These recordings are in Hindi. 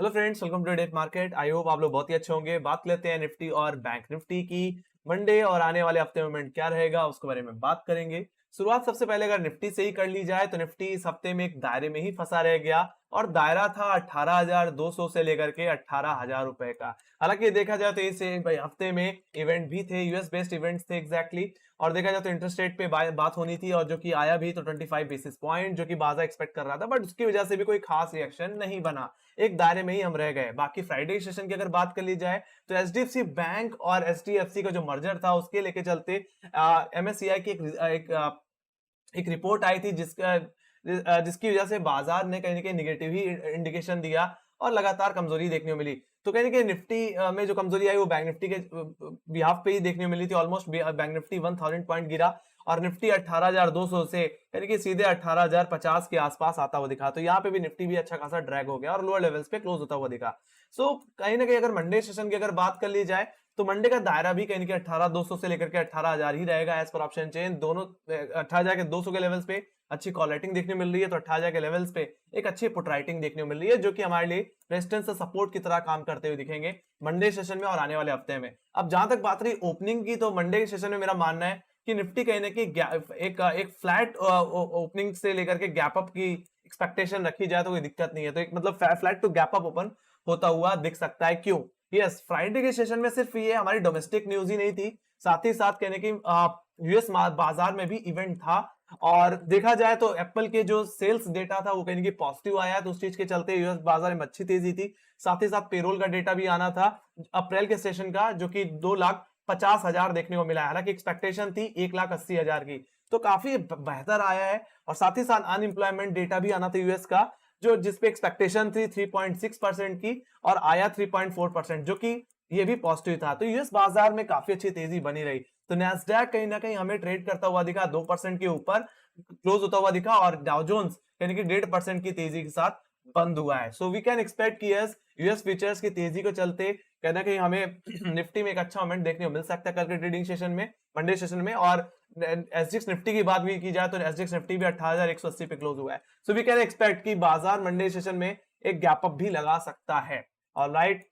Hello friends, welcome to debt market. I hope आप लोग बहुत ही अच्छे होंगे। बात लेते हैं निफ्टी और बैंक निफ्टी की। मंडे और आने वाले हफ्ते में मूवमेंट क्या रहेगा उसके बारे में बात करेंगे। शुरुआत सबसे पहले अगर निफ्टी से ही कर ली जाए तो निफ्टी इस हफ्ते में एक दायरे में ही फंसा रह गया और दायरा था 18,200 से लेकर के 18,000 रुपए का। हालांकि देखा जाए तो इस हफ्ते में इवेंट भी थे, यूएस बेस्ड इवेंट्स थे एग्जैक्टली। और देखा जाए तो इंटरेस्ट रेट पे बात होनी थी और जो कि आया भी तो 25 बेसिस पॉइंट, जो कि बाजार एक्सपेक्ट कर रहा था, बट उसकी वजह से भी कोई खास रिएक्शन नहीं बना। एक दायरे में ही हम रह गए। बाकी फ्राइडे सेशन की अगर बात कर ली जाए तो एचडीएफसी बैंक और एचडीएफसी का जो मर्जर था उसके लेके चलते एमएससीआई की एक रिपोर्ट आई थी जिसकी वजह से बाजार ने कहीं ना कहीं निगेटिव ही इंडिकेशन दिया और लगातार कमजोरी देखने को मिली। तो कहीं ना कहीं निफ्टी में जो कमजोरी आई वो बैंक निफ्टी के बिहाफ पे ही देखने को मिली थी। ऑलमोस्ट बैंक निफ्टी 1000 पॉइंट गिरा और निफ्टी 18,200 से यानी कि सीधे 18,050 के आसपास आता हुआ दिखा। तो यहाँ पे भी निफ्टी भी अच्छा खासा ड्रैग हो गया और लोअर लेवल्स पे क्लोज होता हुआ दिखा। सो कहीं ना कहीं अगर मंडे सेशन की अगर बात कर ली जाए तो मंडे का दायरा भी कहीं ना कहीं 18,200 से लेकर के 18,000 ही रहेगा एज पर ऑप्शन चेन। दोनों 18,000 के 200 के लेवल्स पे अच्छी कॉल राइटिंग देखने मिल रही है, तो 18,000 के लेवल्स पे एक अच्छी पुट राइटिंग देखने को मिल रही है, जो कि हमारे लिए रेजिस्टेंस सपोर्ट की तरह काम करते हुए दिखेंगे मंडे सेशन में और आने वाले हफ्ते में। अब जहां तक बात रही ओपनिंग की, तो मंडे के सेशन में मेरा मानना है कि निफ्टी कहीं ना कहीं एक फ्लैट ओपनिंग से लेकर के गैप अप की एक्सपेक्टेशन रखी जाए तो कोई दिक्कत नहीं है। तो एक मतलब flat to gap up open होता हुआ दिख सकता है। क्यों? यस, फ्राइडे के सेशन में सिर्फ ये हमारी डोमेस्टिक न्यूज ही नहीं थी, साथ ही साथ कहने की यूएस बाजार में भी इवेंट था। और देखा जाए तो एप्पल के जो सेल्स डेटा था वो कहीं की पॉजिटिव आया, तो उस चीज के चलते यूएस बाजार में अच्छी तेजी थी। साथ ही साथ पेरोल का डेटा भी आना था अप्रैल के सेशन का, जो कि 2,50,000 देखने को मिला है। हालांकि एक्सपेक्टेशन थी 1,80,000 की, तो काफी बेहतर आया है। और साथ ही साथ अनएम्प्लॉयमेंट डेटा भी आना था यूएस का, जो जिसपे एक्सपेक्टेशन थी 3.6% की और आया 3.4%, जो कि ये भी पॉजिटिव था। तो यूएस बाजार में काफी अच्छी तेजी बनी रही। तो नैस्डैक कहीं ना कहीं हमें ट्रेड करता हुआ दिखा, 2% के ऊपर क्लोज होता हुआ दिखा और डाउ जोन्स यानी कि 1.5% की तेजी के साथ बंद हुआ है। सो वी कैन एक्सपेक्ट कि यस, यूएस फ्यूचर्स की तेजी को चलते कहीं ना कहीं हमें निफ्टी में एक अच्छा मोमेंट देखने को मिल सकता है कल के ट्रेडिंग सेशन में, मंडे सेशन में। और एसजीएक्स निफ्टी की बात भी की जाए तो एसजीएक्स निफ्टी भी 18,180 पे क्लोज हुआ है। सो वी कैन एक्सपेक्ट कि बाजार मंडे सेशन में एक गैप अप भी लगा सकता है। ऑलराइट,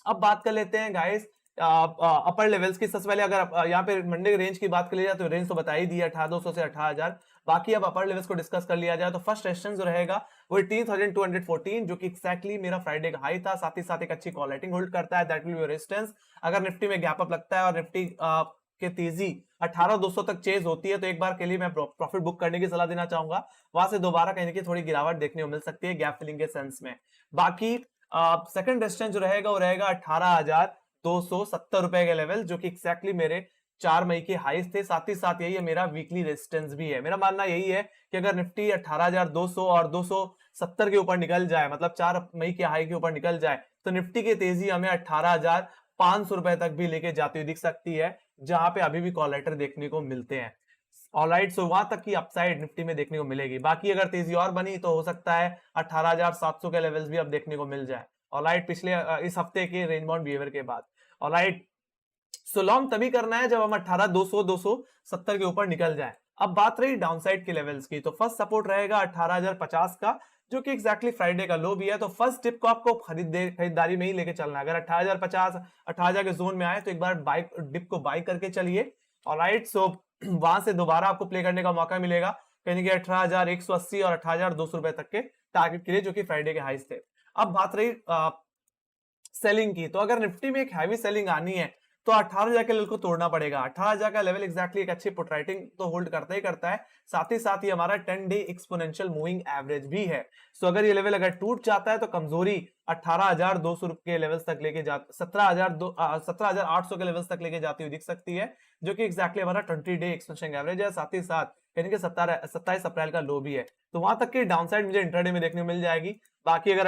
अब बात कर लेते हैं गाइस अपर लेवल्स की। सबसे पहले अगर यहाँ पे मंडे रेंज की बात कर लिया जाए तो रेंज तो बता ही दी है 18,200 से 18,000। बाकी अब अपर लेवल्स को डिस्कस कर लिया जाए तो फर्स्ट रेजिस्टेंस जो रहेगा वो 18,214, जो कि एक्जैक्टली मेरा फ्राइडे का हाई था। साथ ही साथ एक अच्छी कॉल राइटिंग होल्ड करता है, दैट विल बी रेजिस्टेंस। अगर निफ्टी में गैप अप लगता है और निफ्टी के तेजी 18,200 तक चेज होती है तो एक बार के लिए मैं प्रॉफिट बुक करने की सलाह देना चाहूंगा। वहां से दोबारा कहीं ना कहीं थोड़ी गिरावट देखने को मिल सकती है गैप फिलिंग के सेंस में। बाकी सेकंड रेजिस्टेंस जो रहेगा वो रहेगा 18,270 रुपए के लेवल, जो कि एक्जैक्टली मेरे 4 मई के हाईस थे। साथ ही साथ यही है मेरा वीकली रेजिस्टेंस भी है। मेरा मानना यही है कि अगर निफ्टी 18,200 और 270 के ऊपर निकल जाए, मतलब 4 मई के हाई के ऊपर निकल जाए, तो निफ्टी की तेजी हमें 18,500 रुपए तक भी लेके जाती हुई दिख सकती है, जहां पे अभी भी कॉल लेटर देखने को मिलते हैं। ऑलराइट, सो वहां तक की अपसाइड निफ्टी में देखने को मिलेगी। बाकी अगर तेजी और बनी तो हो सकता है 18,700 के लेवल्स भी अब देखने को मिल जाए। ऑलराइट, पिछले इस हफ्ते के रेंज बाउंड बिहेवियर के बाद। ऑलराइट, सो लॉन्ग तभी करना है जब हम 18,200 270 के ऊपर निकल जाए। अब बात रही डाउनसाइड के लेवल्स की, तो फर्स्ट सपोर्ट रहेगा 18,050 का, जो कि एक्जैक्टली फ्राइडे का लो भी है। तो फर्स्ट डिप को आपको खरीदारी में ही लेके चलना है। अगर 18,050 18,000 के जोन में आए तो एक बार बाय डिप को बाय करके चलिए। ऑलराइट, सो वहां से दोबारा आपको प्ले करने का मौका मिलेगा कहीं कि 18,180 और 18,200 रुपए तक के टारगेट के लिए, जो कि फ्राइडे के हाईस थे। अब बात रही सेलिंग की, तो अगर निफ्टी में एक हैवी सेलिंग आनी है तो 18,000 के लेवल को तोड़ना पड़ेगा। 18,000 का लेवल एक्जैक्टली एक अच्छी पुट राइटिंग तो होल्ड करता ही करता है। साथ ही साथ ये हमारा 10 डे एक्सपोनेंशियल मूविंग एवरेज भी है। सो अगर ये लेवल अगर टूट जाता है तो कमजोरी 18,200 के लेवल्स तक लेके जा 17,800 के लेवल्स तक लेके जाती हुई दिख सकती है, जो कि एक्जैक्टली हमारा 20 डे एक्सपोनेंशियल एवरेज है। साथ ही साथ यानी कि 27 अप्रैल का लो भी है। तो वहां तक की डाउनसाइड मुझे इंट्राडे में देखने को मिल जाएगी। बाकी अगर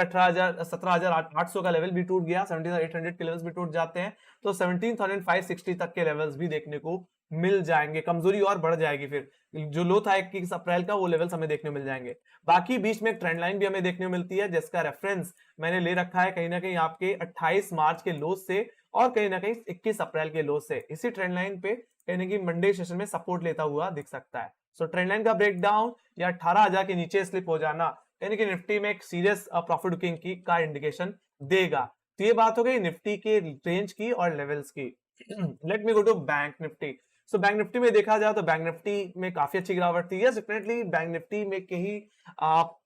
17,800 का लेवल भी टूट गया, 17,800 के लेवल्स भी टूट जाते हैं, तो 17,560 तक के लेवल्स भी देखने को मिल जाएंगे। कमजोरी और बढ़ जाएगी, फिर जो लो था 21 अप्रैल का वो लेवल्स हमें देखने को मिल जाएंगे। बाकी बीच में एक ट्रेंड लाइन भी हमें देखने को मिलती है, जिसका रेफरेंस मैंने ले रखा है कहीं ना कहीं आपके 28 मार्च के लो से और कहीं ना कहीं 21 अप्रैल के लो से। इसी ट्रेंड लाइन पे कहीं ना कहीं मंडे सेशन में सपोर्ट लेता हुआ दिख सकता है। सो ट्रेंड लाइन का ब्रेकडाउन या 18,000 के नीचे स्लिप हो जाना यानी कि निफ्टी में एक सीरियस प्रॉफिट बुकिंग की का इंडिकेशन देगा। तो ये बात हो गई निफ्टी के रेंज की और लेवल्स की। Let me go to Bank Nifty. So Bank Nifty में देखा जाए तो बैंक निफ्टी में काफी अच्छी गिरावट थी। यस डेफिनेटली बैंक निफ्टी में कहीं आप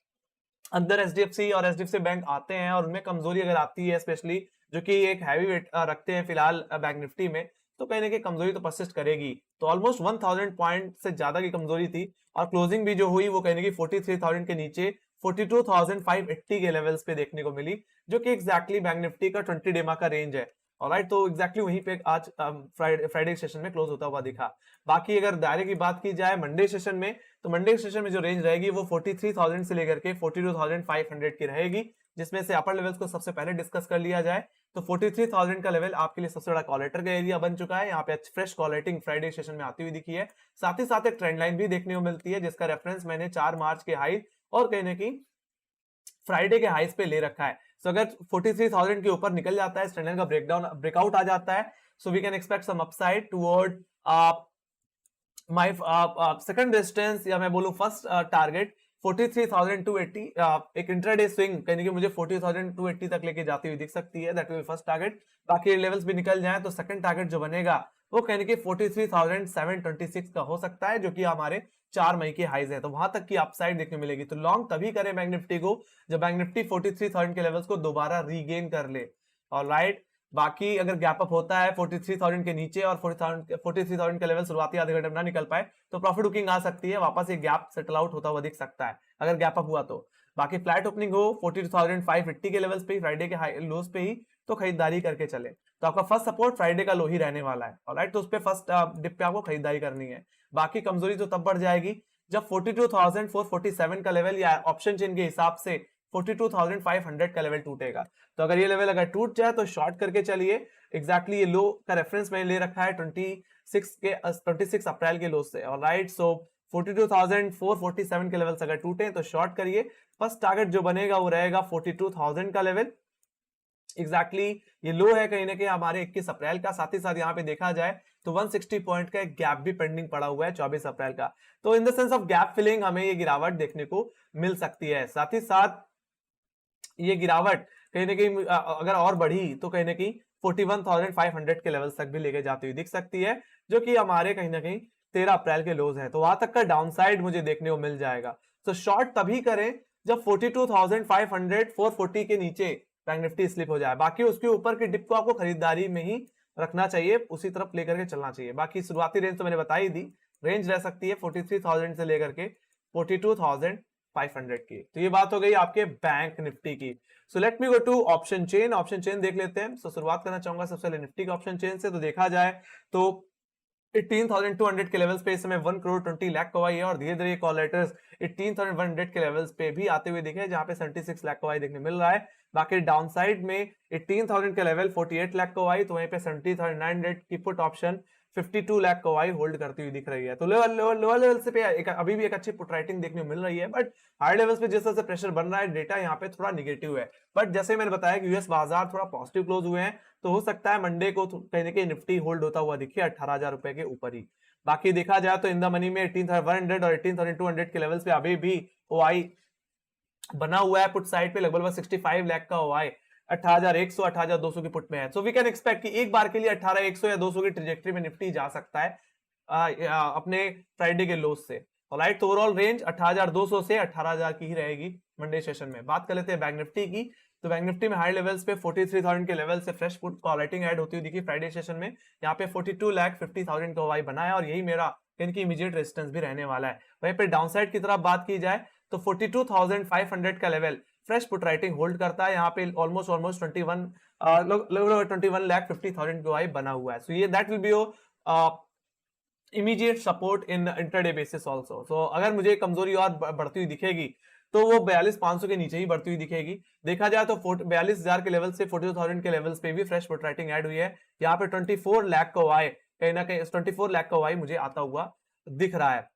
अंदर एचडीएफसी और एचडीएफसी बैंक आते हैं और उनमें कमजोरी अगर आती है, स्पेशली जो कि एक हैवी वेट रखते हैं फिलहाल बैंक निफ्टी में, तो कहीं ना कहीं कमजोरी तो परसिस्ट करेगी। तो ऑलमोस्ट 1000 पॉइंट से ज्यादा की कमजोरी थी और क्लोजिंग भी जो हुई वो कहीं ना कहीं 43,000 के नीचे 42,580 के लेवल्स पे देखने को मिली, जो कि एग्जैक्टली बैंक निफ्टी का 20 डेमा का रेंज है। ऑलराइट, तो एग्जैक्टली वहीं पे आज फ्राइडे सेशन में क्लोज होता हुआ दिखा। बाकी अगर दायरे की बात की जाए मंडे सेशन में, तो मंडे सेशन में जो रेंज रहेगी वो 43,000 से लेकर के 42,500 की रहेगी, जिसमें से अपर लेवल्स को सबसे पहले डिस्कस कर लिया जाए तो 43,000 का लेवल आपके लिए सबसे बड़ा कॉलेटर का एरिया बन चुका है। यहाँ पे फ्रेश कॉलेटिंग फ्राइडे सेशन में आती हुई दिखी है। साथ ही साथ एक ट्रेंड लाइन भी देखने को मिलती है, जिसका रेफरेंस मैंने 4 मार्च के हाई और कहीं ना कहीं फ्राइडे के हाईस पे ले रखा है। सो अगर 43,000 के ऊपर निकल जाता है, स्टैंडर्ड का ब्रेकआउट आ जाता है, so we can expect some upside toward my second resistance, या मैं बोलूं फर्स्ट टारगेट 43,280। एक इंट्राडे स्विंग कहीं कि मुझे 40,280 तक लेके जाती हुई दिख सकती है, that will B first target. बाकी लेवल्स भी निकल जाए तो सेकंड टारगेट जो बनेगा वो कहने की 43,726 का हो सकता है, जो कि हमारे 4 मई के हाईज है। तो वहां तक की अपसाइड देखने मिलेगी। तो लॉन्ग तभी करें बैंक निफ्टी को जब बैंक निफ्टी 43,000 के लेवल्स को दोबारा रीगेन कर ले। ऑलराइट, बाकी अगर गैप अप होता है 43,000 के नीचे और 43,000 के लेवल शुरुआती आधे घंटे में ना निकल पाए, तो प्रॉफिट बुकिंग आ सकती है, वापस ये गैप सेटल आउट होता हुआ दिख सकता है अगर गैप अप हुआ तो। बाकी फ्लैट ओपनिंग हो 42,580 के लेवल्स पे, फ्राइडे के हाई लोस पे ही, तो खरीदारी करके चले। तो आपका फर्स्ट सपोर्ट फ्राइडे का लो ही रहने वाला है। ऑलराइट, तो उस पे फर्स्ट डिप पे आपको खरीदारी करनी है। बाकी कमजोरी तो तब बढ़ जाएगी जब 42,447 का लेवल या ऑप्शन चेन के हिसाब से 42,500 का लेवल टूटेगा। तो अगर ये लेवल अगर टूट जाए तो शॉर्ट करके चलिए। एग्जैक्टली ये लो का रेफरेंस मैंने ले रखा है 26 अप्रैल के लो से। ऑलराइट, सो 42,447 के लेवल्स अगर टूटे तो शॉर्ट करिए। फर्स्ट टारगेट जो बनेगा वो रहेगा 42,000 का लेवल। एग्जैक्टली ये लो है कहीं ना कहीं हमारे 21 अप्रैल का। साथ ही साथ यहाँ पे देखा जाए तो 160 पॉइंट का एक गैप भी पेंडिंग पड़ा हुआ है 24 अप्रैल का। तो in the sense of gap filling हमें ये गिरावट देखने को मिल सकती है। साथ ही साथ ये गिरावट कहीं ना कहीं अगर और बढ़ी तो कहीं ना कहीं 41,500 के लेवल तक भी लेके जाती हुई दिख सकती है, जो कि हमारे कहीं ना कहीं 13 अप्रैल के लोज हैं। तो वहां तक का डाउनसाइड मुझे देखने को मिल जाएगा। तो शॉर्ट तभी करें जब 42,500 440 के नीचे बैंक निफ्टी स्लिप हो जाए। बाकी उसके ऊपर की डिप को आपको खरीदारी में ही रखना चाहिए, उसी तरफ लेकर के चलना चाहिए। बाकी शुरुआती रेंज तो मैंने बता ही दी, रेंज रह सकती है 43,000 से लेकर के 42,500 की। तो ये बात हो गई आपके बैंक निफ्टी की। So let me go to option chain. Option chain देख लेते हैं। सो शुरुआत करना चाहूंगा सबसे पहले निफ्टी के ऑप्शन चेन से। तो देखा जाए तो 18,200 के लेवल्स पे इस समय 1 करोड़ 20 लाख कवाई है और धीरे धीरे कॉल लेटर्स 18,100 के लेवल्स पे भी आते हुए दिखे, जहां पे 76 लाख कवाई देखने मिल रहा है। बाकी डाउन साइड में 18,000 के लेवल 48 लाख कवाई, तो वहीं पे 70,900 की पुट ऑप्शन 52 लाख कवाई होल्ड करती हुई दिख रही है। तो लोअर लेवल से पे अभी भी एक अच्छी पुट राइटिंग देखने को मिल रही है, बट हाई लेवल्स पे जिस तरह से प्रेशर बन रहा है, डेटा यहाँ पे थोड़ा निगेटिव है। बट जैसे मैंने बताया कि यूएस बाजार थोड़ा पॉजिटिव क्लोज हुए हैं, तो हो सकता है मंडे को कहीं ना कहीं निफ्टी होल्ड होता हुआ दिखे 18,000 रुपए के ऊपर ही। बाकी देखा जाए तो इन द मनी में 18,100 और 18,200 के लेवल्स पे अभी भी ओआई बना हुआ है पुट साइड पे, लगभग 65 लाख का ओआई 18,100 18,200 की पुट में है। सो वी कैन एक्सपेक्ट कि एक बार के लिए 18,100 या 200 की ट्रेजेक्टरी में निफ्टी जा सकता है अपने फ्राइडे के लोस से। ऑलराइट, तो ओवरऑल रेंज 18,200 से 18,000 की ही रहेगी मंडे सेशन में। बात कर लेते हैं बैंक निफ्टी की। तो बैंक निफ्टी में हाई लेवल्स पे 43,000 के लेवल से फ्रेश पुट कॉलेटिंग ऐड होती हुई दिखी फ्राइडे सेशन में। यहाँ पे 42,50,000 का ओआई बना है और यही मेरा इनकी इमीडिएट रेजिस्टेंस भी रहने वाला है। वहीं पे डाउनसाइड की तरफ बात की जाए तो 42,500 का level fresh put writing hold करता है। यहाँ पे ऑलमोस्ट 21,50,000 का ओआई बना हुआ है। सो ये that will be immediate support in intraday basis also. So अगर मुझे कमजोरी और बढ़ती हुई दिखेगी तो वो 42,500 के नीचे ही बढ़ती हुई दिखेगी। देखा जाए तो 42,000 के लेवल से 42,000 के लेवल्स पे भी फ्रेश पुट राइटिंग ऐड हुई है। यहाँ पे 24 लाख का ओआई कहीं ना कहीं 24 लाख का ओआई मुझे आता हुआ दिख रहा है।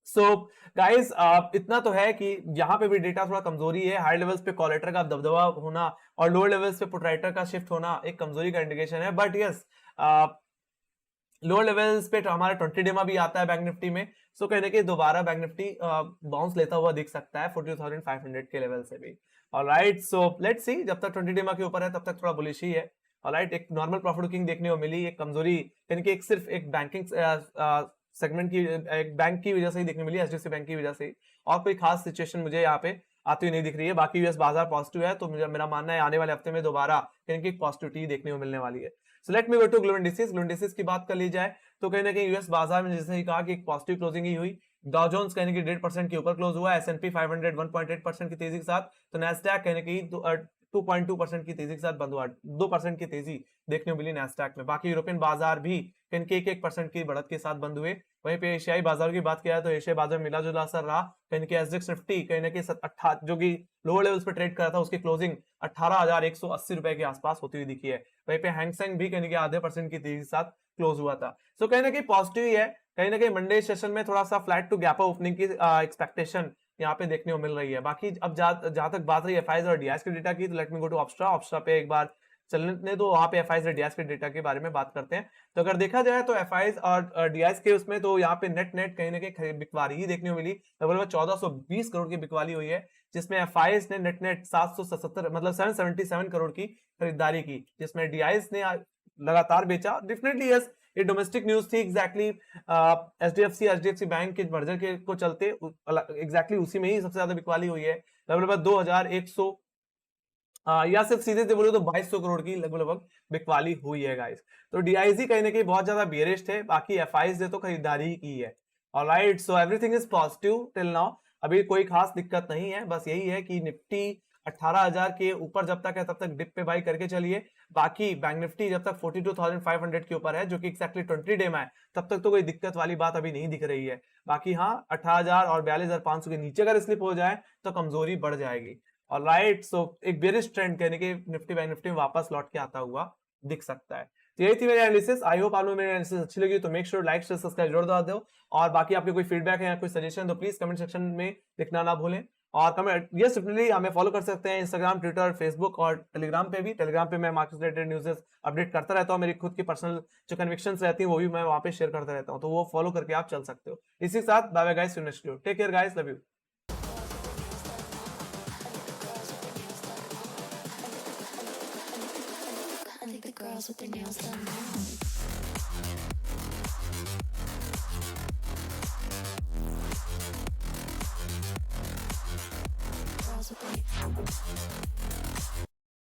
सो गाइस इतना तो है कि यहाँ पे भी डेटा थोड़ा कमजोरी है। हाई लेवल्स पे कॉलेटर का दबदबा होना और लोअर लेवल्स पे पुट राइटर का शिफ्ट होना एक कमजोरी का इंडिकेशन है। बट यस लोअर लेवल्स पे हमारा 20 डेमा भी आता है बैंक निफ्टी में, सो कहीं ना कहीं दोबारा बैंक निफ्टी बाउंस लेता हुआ दिख सकता है 42,500 के लेवल से भी। ऑलराइट, सो लेट्स सी, जब तक 20 डेमा के ऊपर है तब तक थोड़ा बुलिश ही है। ऑलराइट, एक नॉर्मल प्रॉफिट बुकिंग देखने को मिली, एक कमजोरी यानी कि एक सिर्फ एक बैंकिंग सेगमेंट की, एक बैंक की वजह से ही देखने मिली, एचडीएफसी बैंक की वजह से, और कोई खास सिचुएशन मुझे यहाँ पे आती हुई नहीं दिख रही है। बाकी यूएस बाजार पॉजिटिव है, तो मेरा मानना है आने वाले हफ्ते में दोबारा कहीं की पॉजिटिविटी देखने को मिलने वाली है। So let me go to global indices. Global indices की बात कर ली जाए तो कहीं ना कहीं यूएस बाजार में जैसे ही कहा कि एक पॉजिटिव क्लोजिंग ही हुई। डॉ जोन्स कहने की 1.5% के ऊपर क्लोज हुआ, एसएनपी 500 1.8% की तेजी के साथ, तो नैस्डैक कहने की 2.2% की तेजी के साथ बंद हुआ, 2% की तेजी देखने को मिली नैस्डैक में। बाकी यूरोपियन बाजार भी कहीं के 1% की बढ़त के साथ बंद हुए। वहीं पे एशियाई बाजार की बात किया तो एशियाई बाजार में मिला जुला असर रहा, कहीं के एसडेक्स निफ्टी कहीं ना कहीं जो कि लोअर लेवल्स पे ट्रेड कर रहा था उसकी क्लोजिंग 18,180 रुपए के आसपास होती हुई दिखी है। वहीं पे हैंगसेंग भी कहीं आधे % की तेजी के साथ क्लोज हुआ था। सो कहीं ना कहीं पॉजिटिव ही है, कहीं ना कहीं मंडे सेशन में थोड़ा सा फ्लैट टू गैप ओपनिंग की एक्सपेक्टेशन यहाँ पे देखने को मिल रही है। बाकी अब जहां तक बात रही एफआईज और डीआईएस के डेटा की, तो लेट मी गो टू ऑप्स्ट्रा। ऑप्स्ट्रा पे एक बार चलने तो वहां पे एफआईज और डीआईएस के डेटा के बारे में बात करते हैं। तो अगर देखा जाए तो एफआईज और डीआईएस के उसमें तो यहाँ पे नेट कहीं ना कहीं बिकवाली ही देखने को मिली, लगभग 1420 करोड़ की बिकवाली हुई है, जिसमें एफआईज ने नेट 777 मतलब 777 करोड़ की खरीदारी की, जिसमें डीआईएस ने लगातार बेचा। डेफिनेटली यस, ये डोमेस्टिक न्यूज थी एग्जैक्टली एचडीएफसी बैंक के मर्जर के को चलते एग्जैक्टली उसी में ही सबसे ज्यादा बिकवाली हुई है, लगभग 2100 या सिर्फ सीधे से बोलो तो 2200 करोड़ की लगभग बिकवाली हुई है गाइस। तो डीआईजी कहीं ना कहीं बहुत ज्यादा बियरिश थे, बाकी एफआईज ने तो खरीदारी ही की है। Alright, so everything is positive till now, अभी कोई खास दिक्कत नहीं है, बस यही है कि निफ्टी 18,000 के ऊपर जब तक है तब तक डिप पे बाई करके चलिए। बाकी बैंक निफ्टी जब तक 42,500 के ऊपर है, जो कि एक्जैक्टली 20 डे में है, तब तक तो कोई दिक्कत वाली बात अभी नहीं दिख रही है। बाकी हाँ, 18,000 और 42,500 के नीचे अगर स्लिप हो जाए तो कमजोरी बढ़ जाएगी। ऑलराइट, सो एक बेरिश ट्रेंड कहने के निफ्टी बैंक निफ्टी में वापस लौट के आता हुआ दिख सकता है। तो यही थी मेरी एनालिसिस। आई होप आपको मेरी एनालिसिस अच्छी लगी, तो make sure like share subscribe जरूर दबा दो। और बाकी आपके कोई फीडबैक है या कोई सजेशन तो प्लीज कमेंट सेक्शन में लिखना ना भूलें। और कमेंट यस डेफिनेटली हमें फॉलो कर सकते हैं इंस्टाग्राम, ट्विटर, फेसबुक और टेलीग्राम पे भी। टेलीग्राम पे मैं मार्केट रिलेटेड न्यूज़ अपडेट करता रहता हूँ, मेरी खुद की पर्सनल जो कन्विक्शंस रहती हैं वो भी मैं वहां पे शेयर करता रहता हूँ, तो वो फॉलो करके आप चल सकते हो। इसी के साथ bye bye guys, next video, take care guys, love you. I think the girls with their nails done now. Girls with their